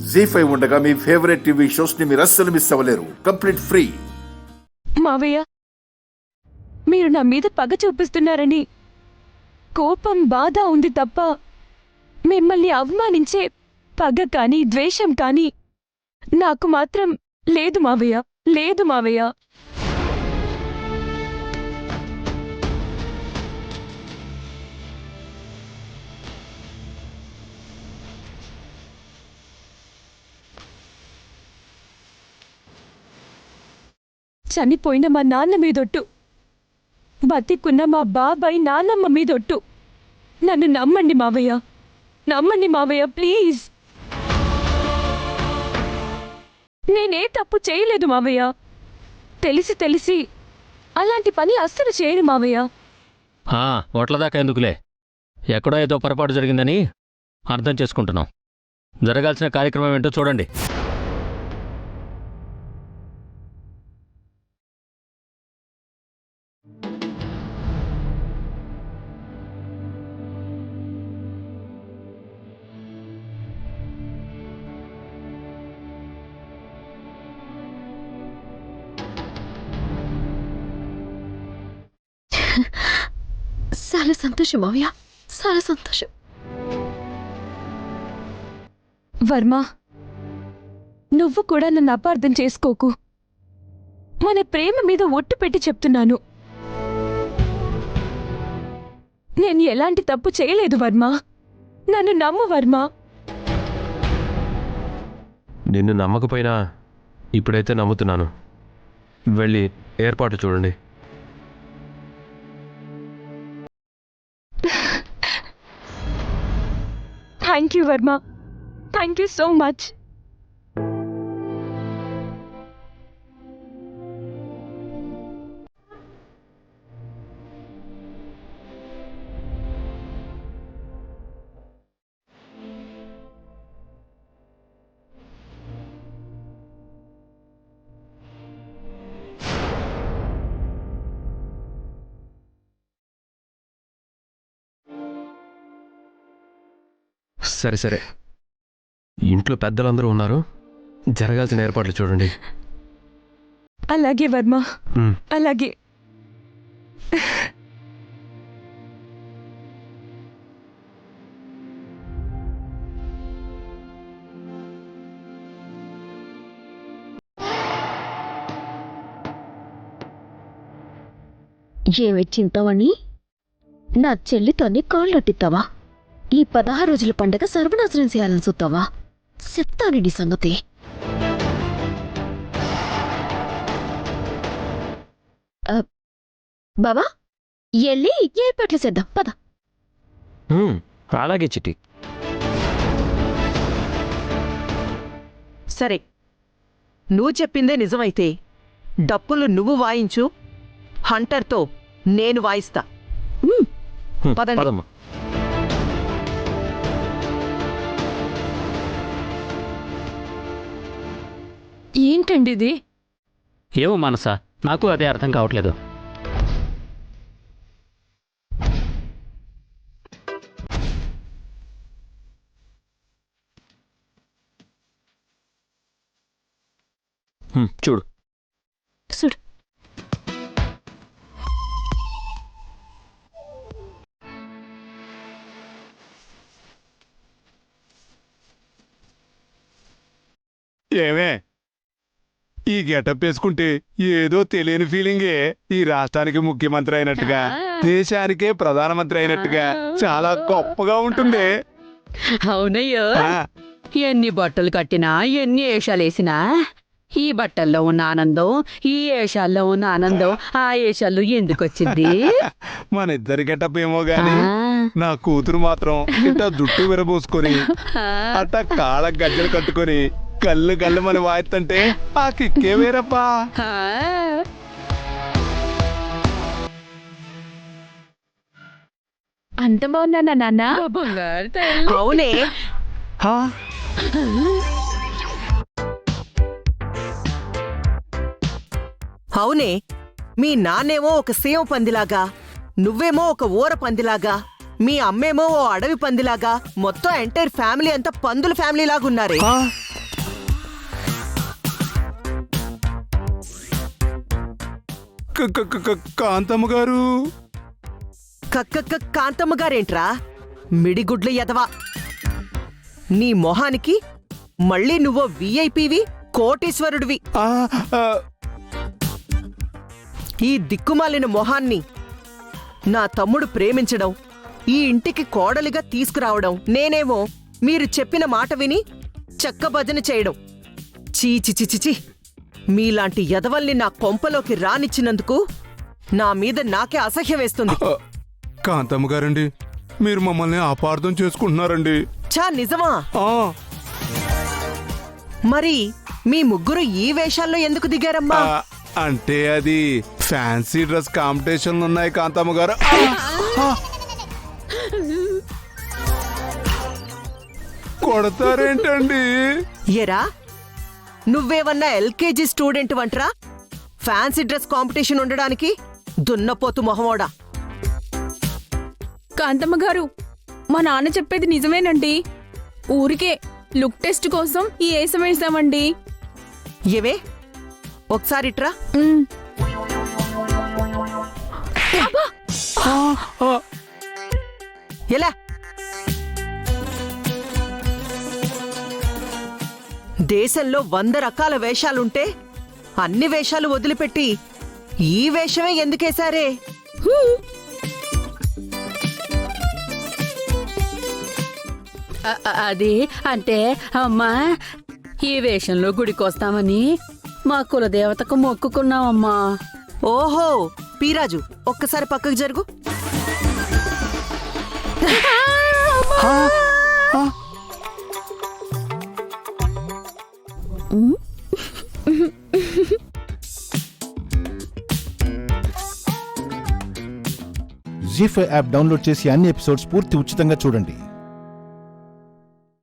జీ5 ఉండగా మీ favourite TV shows ని మీరు అస్సలు మిస్ అవ్వలేరు. Complete free. మావయ్య, మీరు నా మీద పగ చూపిస్తున్నారని కోపం, బాధ ఉంది తప్ప మిమ్మల్ని అవమానించే పగ కానీ ద్వేషం కానీ నాకు మాత్రం లేదు మావయ్య, లేదు మావయ్య. చనిపోయిన మా నాన్న మీదొట్టు, బతికున్న మా బాబాయ్ నాన్నమ్మ మీదొట్టు. నన్ను నమ్మండి మావయ్య, నమ్మండి మావయ్య, ప్లీజ్. నేనే తప్పు చేయలేదు మావయ్య. తెలిసి తెలిసి అలాంటి పని అస్సలు చేయను మావయ్య. ఒట్లదాకా ఎందుకులే, ఎక్కడో ఏదో పొరపాటు జరిగిందని అర్థం చేసుకుంటున్నాం. జరగాల్సిన కార్యక్రమం ఏంటో చూడండి. చాలా సంతోషం మావయ్య, చాలా సంతోషం. వర్మ, నువ్వు కూడా నన్ను అపార్థం చేసుకోకు. మన ప్రేమ మీద ఒట్టు పెట్టి చెప్తున్నాను. నేను ఎలాంటి తప్పు చేయలేదు వర్మ. నన్ను నమ్ము వర్మ. నిన్ను నమ్మకపోయినా ఇప్పుడైతే నమ్ముతున్నాను. వెళ్ళి ఏర్పాటు చూడండి. Thank you Varma, thank you so much. సరే సరే, ఇంట్లో పెద్దలందరూ ఉన్నారు, జరగాల్సిన ఏర్పాట్లు చూడండి. అలాగే వర్మ, అలాగే. ఏమి చింతావని నా చెల్లితోని కాళ్ళొట్టిస్తావా? ఈ 16 రోజుల పండగ సర్వనాశనం చేయాలని చూస్తావా? చెప్తాను నీ సంగతి. బాబా, ఎల్లి ఏర్పాట్లు చేద్దాం పద. అలాగే చిట్టి. సరే, నువ్వు చెప్పిందే నిజమైతే డప్పులు నువ్వు వాయించు, హంటర్తో నేను వాయిస్తా. పదండి. ఏంటండి ఇది? ఏమో మనసా, నాకు అదే అర్థం కావట్లేదు. చూడు చూడు. ఏమే, ఈ గెటప్ వేసుకుంటే ఏదో తెలియని ఫీలింగే. ఈ రాష్ట్రానికి ముఖ్యమంత్రి అయినట్టుగా, దేశానికే ప్రధానమంత్రి అయినట్టుగా చాలా గొప్పగా ఉంటుంది. అవునయ్యో, ఎన్ని బట్టలు కట్టినా ఎన్ని ఏషాలేసినా ఈ బట్టల్లో ఉన్న ఆనందం, ఈ ఏషాల్లో ఉన్న ఆనందం ఆ ఏషాల్లో ఎందుకొచ్చింది? మన ఇద్దరి గెటప్ ఏమో గాని నా కూతురు మాత్రం ఇట్ట జుట్టు విరబోసుకొని అట్ట కాళ్ళ గజ్జలు కట్టుకొని కళ్ళు కళ్ళు మన వాయిస్తుంటే ఆ కిక్కే వేరప్పా. అంత బాగున్నానా నాన్న? అవునే, అవునే, మీ నాన్నేమో ఒక సేవ పందిలాగా, నువ్వేమో ఒక ఊర పందిలాగా, మీ అమ్మేమో ఓ అడవి పందిలాగా, మొత్తం ఎంటైర్ ఫ్యామిలీ అంతా పందుల ఫ్యామిలీ లాగా ఉన్నారే. కాంతమ్మ గారు కాంతమ్మ గారేంట్రా మిడిగుడ్లు ఎదవా నీ మొహానికి మళ్ళీ నువ్వో విఐపివి కోటీశ్వరుడివి. ఆ, ఆ, ఈ దిక్కుమాలిన మొహాన్ని నా తమ్ముడు ప్రేమించడం, ఈ ఇంటికి కోడలిగా తీసుకురావడం, నేనేమో మీరు చెప్పిన మాట విని చెక్కభజన చేయడం. చీచిచిచిచి, మీలాంటి ఎదవల్ని నా కొంపలోకి రానిచ్చినందుకు నా మీద నాకే అసహ్యం వేస్తుంది. కాంతమ్మ గారండి, మీరు మమ్మల్ని అపార్థం చేసుకుంటున్నారండి. చా నిజమా? ఆ, మరి మీ ముగ్గురు ఈ వేషాల్లో ఎందుకు దిగారమ్మా? ఆ, అంటే అది ఫ్యాన్సీ డ్రెస్ కాంపిటీషన్లు ఉన్నాయి కాంతమ్మ గారు. కొడతారేంటండి? ఎరా, నువ్వేమన్నా ఎల్కేజీ స్టూడెంట్ వంట్రా ఫ్యాన్సీ డ్రెస్ కాంపిటీషన్ ఉండడానికి? దున్నపోతు మొహమోడా. కాంతమ్మ గారు, మా నాన్న చెప్పేది నిజమేనండి. ఊరికే లుక్ టెస్ట్ కోసం ఈ ఏసం వేసామండి. ఏవే ఒకసారిట్రా. ఎలా దేశంలో 100 రకాల వేషాలుంటే అన్ని వేషాలు వదిలిపెట్టి ఈ వేషమే ఎందుకేశారే? అది అంటే అమ్మా, ఈ వేషంలో గుడికొస్తామని మా కులదేవతకు మొక్కుకున్నామమ్మా. ఓహో, పీరాజు ఒక్కసారి పక్కకు జరుగు. జీ5 యాప్ డౌన్లోడ్ చేసి అన్ని ఎపిసోడ్స్ పూర్తి ఉచితంగా చూడండి.